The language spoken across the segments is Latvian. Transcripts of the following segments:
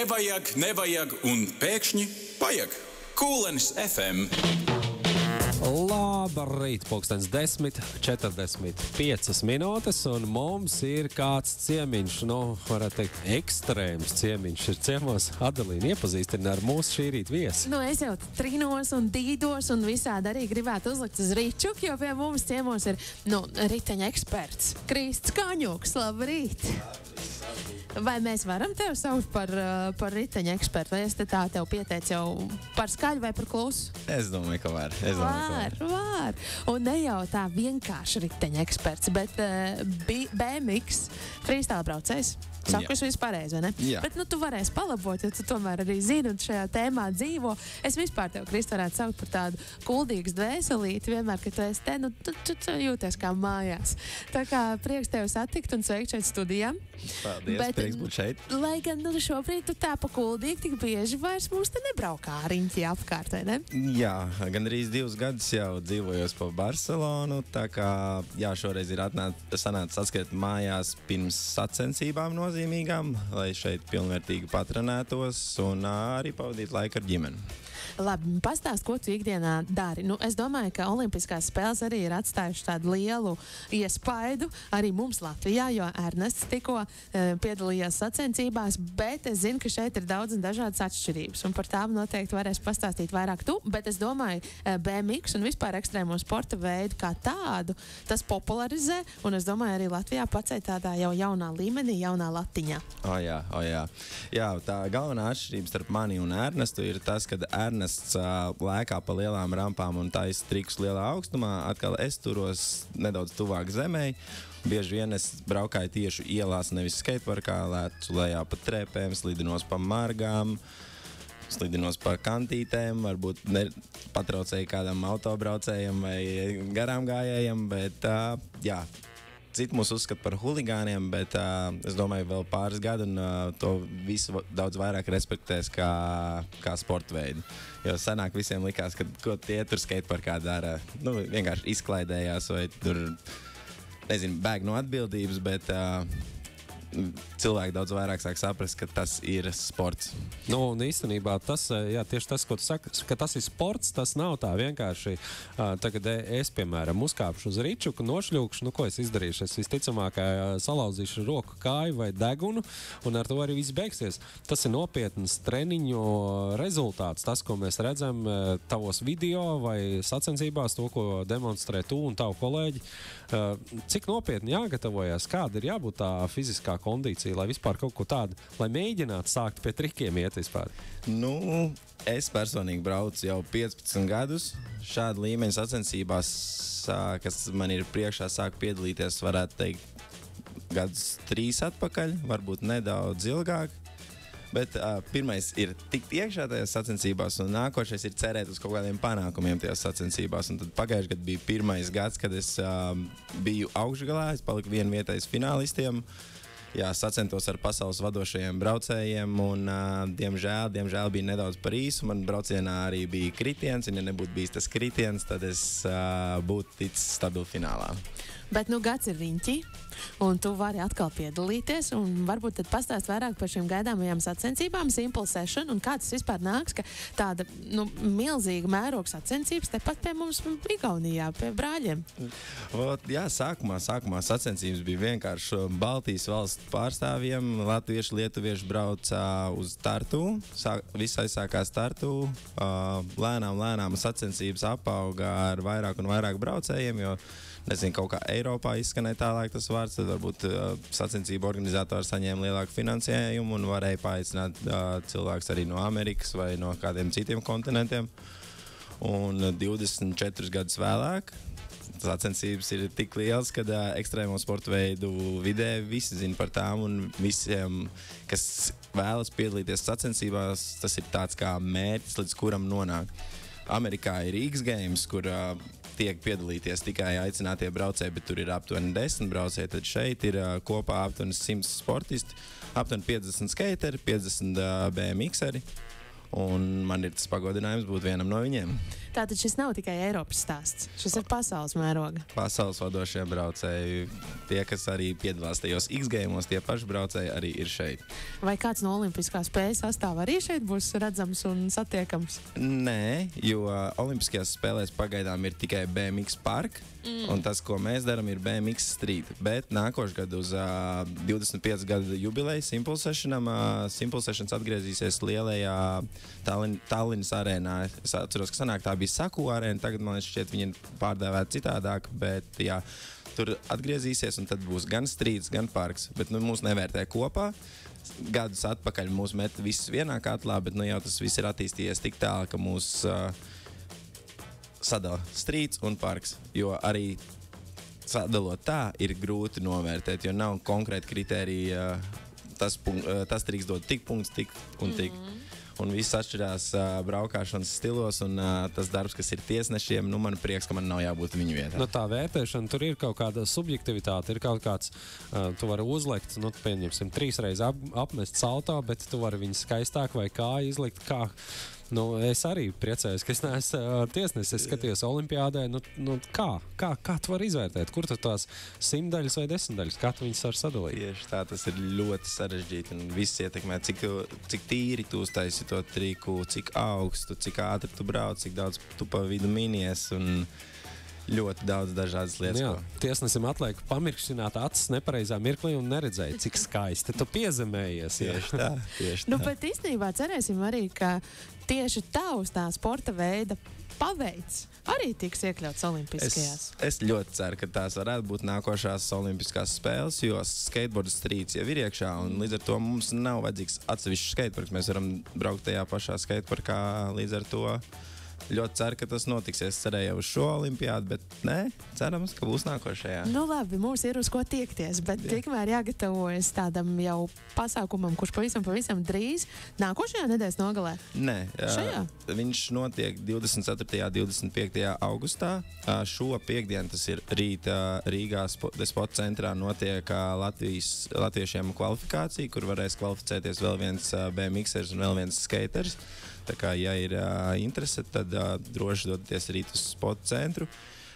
nevajag un pēkšņi vajag. Kūlenis FM. Labrīt, pulkstens 10:45 minūtes, un mums ir kāds ciemiņš, varētu teikt, ekstrēms ciemiņš. Ir ciemos Adelīna iepazīstina ar mūsu šī rīta viesi. Es jau trinos un dīdos un visādi arī gribētu uzlikt uz rīčuku, jo pie mums ciemos ir, riteņa eksperts Krists Kaņuks. Labrīt! Vai mēs varam tevi saukt par riteņa ekspertu? Vai es te tā tev pieteicu jau par skaļu vai par klusu? Es domāju, ka var. Var. Un ne jau tā vienkārši riteņa eksperts, bet BMX freestyle braucējs. Saku, es visu pareizi, vai ne? Jā. Bet, tu varēsi palabot, jo tu tomēr arī zini un šajā tēmā dzīvo. Es vispār tev, Krist, varētu saukt par tādu kuldīgas dvēselīti. Vienmēr, kad tu esi te, tu jūties kā mājās. Tā kā prieks tevi satikt un sveikt šeit studijā. Paldies, prieks būt šeit. Lai gan šobrīd tu tā pa kuldīgi tik bieži vairs mums te nebraukā riņķi apkārt, vai ne? Jā, gan arī 2 gadus jau dzīvojos pa Barcelonu, tā kā, šoreiz ir sanācis atskriet mājās pirms sacensībām nozīmīgām, lai šeit pilnvērtīgi patrenētos un arī pavadīt laiku ar ģimeni. Labi, pastāst, ko tu ikdienā dari. Es domāju, ka Olimpiskās spēles arī ir atstājuši tādu lielu iespaidu arī mums Latvijā, jo Ernests tikko piedalījās sacensībās, bet es zinu, ka šeit ir daudz un dažādas atšķirības, un par tām noteikti varēs pastāstīt vairāk tu, bet es domāju, BMX un vispār ekstrēmo sporta veidu kā tādu, tas popularizē, un es domāju, arī Latvijā pacēja tādā jau jaunā līmenī, jaunā latiņā. Jā. Jā, tā galvenā atšķirība starp mani un Ernestu ir tas, ka Ernests lēkā pa lielām rampām un taisa trikus lielā augstumā. Atkal es turos nedaudz tuvāk zemei. Bieži vien es braukāju tieši ielās, nevis skateparkā, lētu lejā pa trepēm, slidinos pa margām, slidinos pa kantītēm, varbūt patraucēju kādam autobraucējam vai garām gājējam, bet citi mūs uzskata par huligāniem, bet es domāju, vēl pāris gadu un to visu daudz vairāk respektēs kā sporta veidu. Jo senāk visiem likās, ka ko tie tur skateparkā dara, vienkārši izklaidējās vai tur, bēg no atbildības, bet cilvēki daudz vairāk sāk saprast, ka tas ir sports. Un īstenībā tas, tieši tas, ko tu saki, ka tas ir sports, tas nav tā vienkārši. Tagad es, piemēram, uzkāpšu uz rīčuku, nošļūkšu, ko es izdarīšu? Es visticamāk salauzīšu roku, kāju vai degunu, un ar to arī viss beigsies. Tas ir nopietns treniņu rezultāts, tas, ko mēs redzam tavos video vai sacensībās, to, ko demonstrē tu un tavu kolēģi. Cik nopietni jāgatavojas, kāda ir jābūt tā fiziskā kondīcija, lai vispār kaut ko tādu, lai mēģinātu sākt pie trikiem iet vispār? Es personīgi braucu jau 15 gadus. Šāda līmeņa sacensībās, kas man ir priekšā, sāk piedalīties, varētu teikt, gadus 3 atpakaļ, varbūt nedaudz ilgāk. Bet pirmais ir tikt iekšā tajās sacensībās, un nākošais ir cerēt uz kaut kādiem panākumiem tajās sacensībās. Un tad pagājušajā gadā bija pirmais gads, kad es biju augšgalā, es paliku vienvietais finālistiem. Sacentos ar pasaules vadošajiem braucējiem, un diemžēl bija nedaudz par īsu. Man braucienā arī bija kritiens, un ja nebūtu bijis tas kritiens, tad es būtu ticis stabili finālā. Bet gads ir riņķi, un tu vari atkal piedalīties, un varbūt tad pastāst vairāk par šīm gaidāmajām sacensībām, Simple Session, un kā tas vispār nāks, ka tāda milzīga mēroga sacensības tepat pie mums Igaunijā, pie brāļiem. Sākumā sacensības bija vienkārši Baltijas valsts pārstāvjiem, latvieši, lietuvieši brauca uz Tartu, viss aizsākās Tartu, lēnām sacensības apauga ar vairāk un vairāk braucējiem, jo kaut kā Eiropā izskanēja tālāk tas vārds, tad varbūt sacensību organizatori saņēma lielāku finansējumu un varēja paaicināt cilvēkus arī no Amerikas vai no kādiem citiem kontinentiem. Un 24 gadus vēlāk sacensības ir tik liels, ka ekstrēmo sporta veidu vidē visi zina par tām, un visiem, kas vēlas piedalīties sacensībās, tas ir tāds kā mērķis, līdz kuram nonāk. Amerikā ir X Games, kur tiek piedalīties tikai aicinātie braucēji, bet tur ir aptuveni 10 braucēji. Tad šeit ir kopā aptuveni 100 sportisti, aptuveni 50 skateri, 50 BMX-eri. un man ir tas pagodinājums būt vienam no viņiem. Tātad šis nav tikai Eiropas stāsts, šis ir pasaules mēroga. Pasaules vadošie braucēji, tie, kas arī piedalās tajos X-Games, tie paši braucēji arī ir šeit. Vai kāds no olimpiskā spēļu sastāvā arī šeit būs redzams un satiekams? Nē, jo Olimpiskajās spēlēs pagaidām ir tikai BMX park, un tas, ko mēs darām, ir BMX street. Bet nākošais gadu uz 25 gadu jubileju Simple Sessions atgriezīsies lielajā Tallinas arēnā. Es atceros, ka sanāk tā bija Saku arēna, tagad man šķiet viņi ir pārdēvēti citādāk, bet jā, tur atgriezīsies un tad būs gan streets, gan parks, bet mūs nevērtē kopā. Gadus atpakaļ mūs met visus vienā katlā, bet jau tas viss ir attīstījies tik tālu, ka mūs sadala streets un parks, jo arī sadalot tā ir grūti novērtēt, jo nav konkrēti kritērija, tas drīkst dot tik punkts, tik un tik. Un viss atšķirās braukšanas stilos, un tas darbs, kas ir tiesnešiem, man prieks, ka man nav jābūt viņu vietā. Nu, tā vērtēšana, tur ir kaut kāda subjektivitāte, ir kaut kāds, tu vari uzlikt, pieņemsim, 3 reizes apmest saltā, bet tu vari viņu skaistāk vai kā izlikt, kā. Es arī priecājos, ka es neesmu tiesnesis. Es skatījos olimpiādē, kā tu vari izvērtēt, kur tu tās 100 daļas vai 10 daļas, kā tu viņas var sadalīt? Tieši tā, tas ir ļoti sarežģīti, un viss ietekmē, cik tīri tu uztaisi to triku, cik augstu, cik ātri tu brauc, cik daudz tu pa vidu minies, un ļoti daudz dažādas lietas. Jā, tiesnesim atliek pamirkšķināt acis nepareizā mirklī un neredzēt, cik skaisti tu piezemējies. Tieši tā, tieši tā. Bet īstenībā cerēsim arī, ka tieši tavs tā sporta veida paveids arī tiks iekļauts olimpiskajās. Es ļoti ceru, ka tās varētu būt nākošās olimpiskās spēles, jo skateboard streets jau ir iekšā, un līdz ar to mums nav vajadzīgs atsevišķs skateparks. Mēs varam braukt tajā pašā skateparkā, līdz ar to ļoti ceru, ka tas notiks. Es cerēju jau uz šo olimpiādu, bet nē, cerams, ka būs nākošajā. Nu labi, mums ir uz ko tiekties, bet tikmēr jāgatavojas tādam jau pasākumam, kurš pavisam drīz nākošajā nedēļas nogalē. Nē, šajā? Viņš notiek 24. un 25. augustā. Šo piekdienu, tas ir rīta Rīgā Sporta centrā, notiek latviešiem kvalifikācija, kur varēs kvalificēties vēl viens BMXers un vēl viens skaters. Tā kā, ja ir interese, tad droši dodaties rīt uz Sporta centru.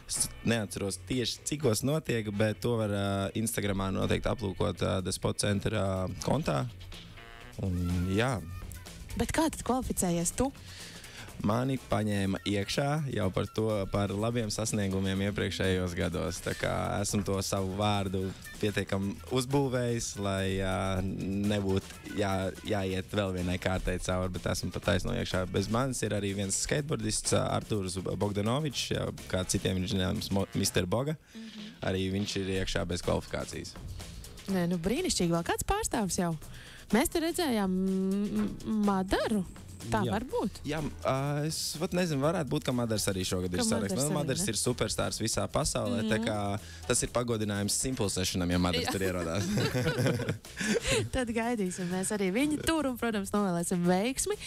Es neatceros tieši, cikos notiek, bet to var Instagramā noteikti aplūkot Sporta centra kontā. Un, jā. Bet kā tad kvalificējies tu? Mani paņēma iekšā jau par labiem sasniegumiem iepriekšējos gados. Tā kā esmu to savu vārdu pietiekami uzbūvējis, lai nebūtu jāiet vēl vienai kārtai cauri, bet esmu pat taisno iekšā. Bez manis ir arī viens skateboardists, Artūrs Bogdanovičs, kā citiem viņš zināms, Mr. Boga. Arī viņš ir iekšā bez kvalifikācijas. Nē, brīnišķīgi, vēl kāds pārstāvs jau. Mēs te redzējām Madaru. Tā var būt. Jā, es nezinu, varētu būt, ka Madars arī šogad ir sarakstā. Madars ir superstārs visā pasaulē, tā kā tas ir pagodinājums Simple Sessionam, ja Madars tur ierodās. Tad gaidīsim mēs arī viņu tur un, protams, novēlēsim veiksmi.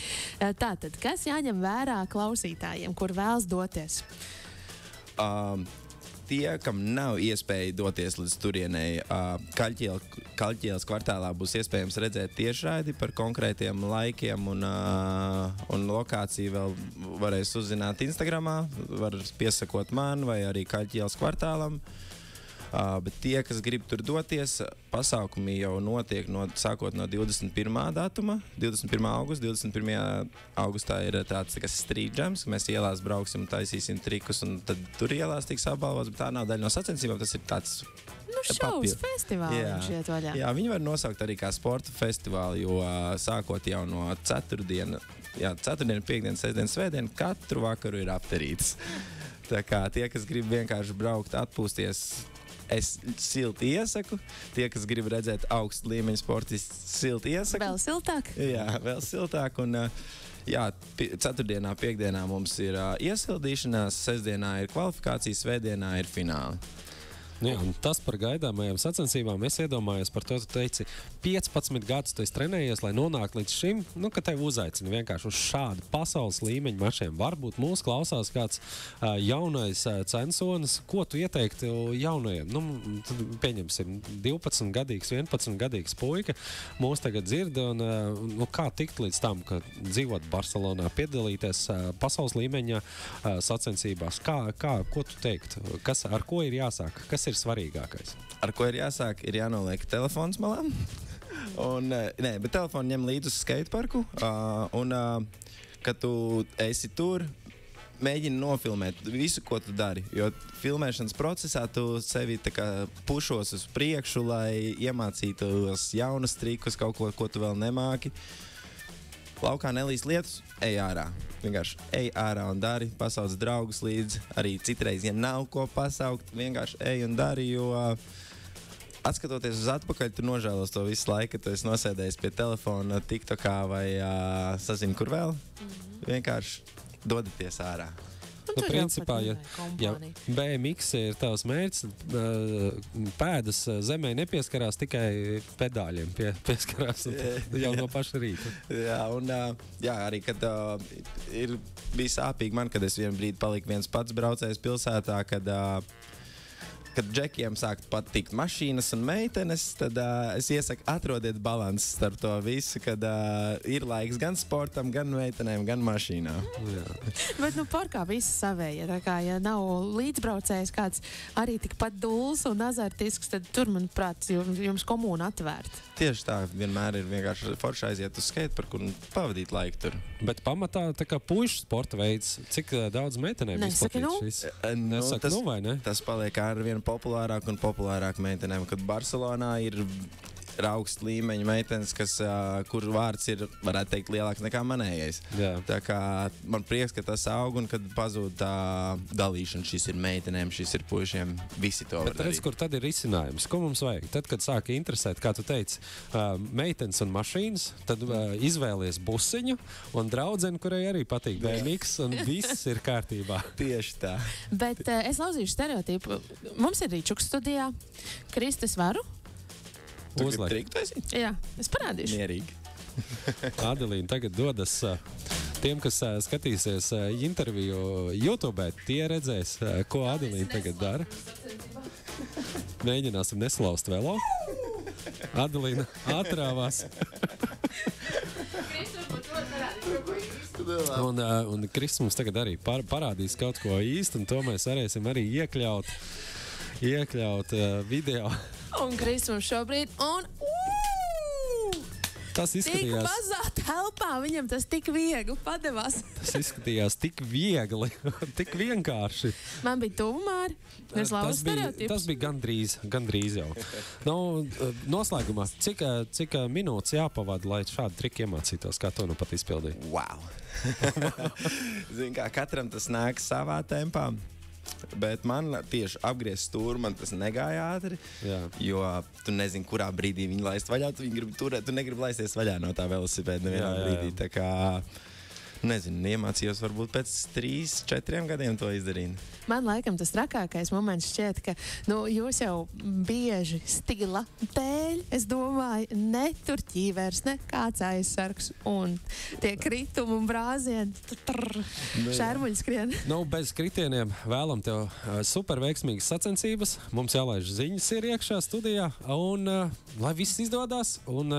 Tātad, kas jāņem vērā klausītājiem, kur vēlas doties? Tie, kam nav iespēja doties līdz turienei, Kaļķielas kvartālā būs iespējams redzēt tiešraidi par konkrētiem laikiem un lokāciju vēl varēs uzzināt Instagramā, var piesakot man vai arī Kaļķielas kvartālam. Bet tie, kas grib tur doties, pasākumi jau notiek sākot no 21. datuma, 21. augusta. 21. augustā ir tāds street jams, ka mēs ielās brauksim, taisīsim trikus, un tad tur ielās tiks apbalvots, bet tā nav daļa no sacensībām, tas ir tāds šovs festivāli viņš iet vaļā. Jā, viņi var nosaukt arī kā sporta festivāli, jo sākot jau no ceturtdiena, piekdiena, sestdiena, svētdiena, katru vakaru ir apterīts. Tā kā tie, kas grib vienkārši braukt, atpūsties, es silti iesaku. Tie, kas grib redzēt augstu līmeņu sportistu, silti iesaku. Vēl siltāk? Jā, vēl siltāk. Un, ceturtdienā, piekdienā mums ir iesildīšanās, sestdienā ir kvalifikācija, svētdienā ir fināli. Jā, un tas par gaidāmajām sacensībām. Es iedomājos par to, tu teici, 15 gadus tu esi trenējies, lai nonāktu līdz šim, ka tevi uzaicina vienkārši uz šādu pasaules līmeņa mačiem. Varbūt mūs klausās kāds jaunais censonis. Ko tu ieteiktu jaunajiem? Pieņemsim, 12-gadīgs, 11-gadīgs puika mūs tagad dzird, un kā tikt līdz tam, ka dzīvot Barcelonā, piedalīties pasaules līmeņa sacensībās? Ko tu teiktu? Ar ko ir jāsāk? Kas ir svarīgākais? Ar ko ir jāsāk? Ir jānoliek telefons malā. Bet telefonu ņem līdzi uz skateparku. Kad tu esi tur, mēģini nofilmēt visu, ko tu dari. Jo filmēšanas procesā tu sevi pušos uz priekšu, lai iemācītos jaunus trikus, kaut ko tu vēl nemāki. Laukā nelīst lietus, ej ārā. Vienkārši ej ārā un dari, pasauc draugus līdzi. Arī citreiz, ja nav ko pasaukt, vienkārši ej un dari, jo atskatoties uz atpakaļ, tu nožēlos to visu laiku, ka tu esi nosēdējis pie telefona, TikTokā vai sazini, kur vēl. Vienkārši dodieties ārā. Principā, ja BMX ir tavs mērķis, pēdas zemē nepieskarās, tikai pedāļiem pieskarās jau no paša rīta. Arī, kad ir bijis sāpīgi man, kad es vienu brīdi paliku viens pats braucējs pilsētā, kad džekiem sākt patikt mašīnas un meitenes, tad es iesaku atrodiet balansu starp to visu, kad ir laiks gan sportam, gan meitenēm, gan mašīnām. Bet parkā visi savējie, tā kā, ja nav līdzbraucējs kāds arī tikpat duls un azartisks, tad tur, manuprāt, jums komūna atvērta. Tieši tā, vienmēr ir vienkārši forši aiziet uz skateparku un pavadīt laiku tur. Bet pamatā tā kā puišu sporta veids, cik daudz meitenēm izplatīts šis? Nesaka, vai ne? Tas paliek ar vienu populārāk un populārāk meitenēm, kad Barcelonā ir augsta līmeņa meitenes, kur vārds ir, varētu teikt, lielāks nekā manējais. Jā. Tā kā man prieks, ka tas aug un kad pazūd tā dalīšana, šis ir meitenēm, šis ir puišiem, visi to var darīt. Bet redz, kur tad ir risinājums? Ko mums vajag? Tad, kad sāka interesēt, kā tu teici, meitenes un mašīnas, tad izvēlies busiņu un draudzeni, kurai arī patīk BMX, un viss ir kārtībā. Tieši tā. Bet es lauzīšu stereotipu. Mums ir Rīčuks studijā. Kristis, varu? Tu gribi triku taisīt? Jā, es parādīšu. Mierīgi. Adelīna tagad dodas tiem, kas skatīsies interviju YouTube, tie redzēs, ko Adelīna tagad dara. Mēģināsim neslauzt velo. Adelīna atrāvās. Un Kristis mums tagad arī parādīs kaut ko īstu, un to mēs varēsim arī iekļaut video. Un Kristis mums šobrīd, tas izskatījās... Tik mazā telpā, viņam tas tik viegli padevās. Tas izskatījās tik viegli, tik vienkārši. Man bija tuvumāri, es lauzu stereotipus. Tas bija gandrīz jau. Noslēgumā, cik minūtes jāpavada, lai šādu triku iemācītos, kā to nu pat izpildīja? Wow! Zin kā, katram tas nāk savā tempā. Bet man tieši apgriezt stūri, man tas negāja ātri, jo tu nezini, kurā brīdī viņu laist vaļā, tu viņu gribi turēt, tu negribi laisties vaļā no tā velosipēda nevienā brīdī. Tā kā, nezinu, iemācījos varbūt pēc 3-4 gadiem to izdarīt. Man laikam tas trakākais moments šķiet, ka jūs jau bieži stila dēļ, es domāju, ne tur ķīvers, ne kāds aizsargs un tie kritumi un brāzieni, šērmuļi skrien. Bez kritieniem vēlam tev super veiksmīgas sacensības, mums jālaiž ziņas ir iekšā studijā, un lai viss izdodas, un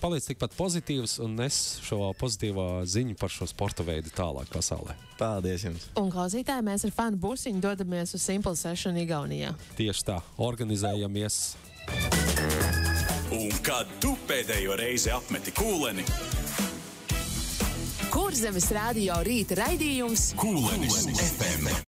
paliec tikpat pozitīvs un nes šo pozitīvo ziņu par šo sporta veidu tālāk pasaulē. Paldies jums! Un klausītāji, mēs ar fanu busiņu dodamies uz Simple Session Igaunijā. Tieši tā, organizējamies. Un kad tu pēdējo reizi apmeti kūleni? Kurzemes radio rīta raidījums Kūlenis FM.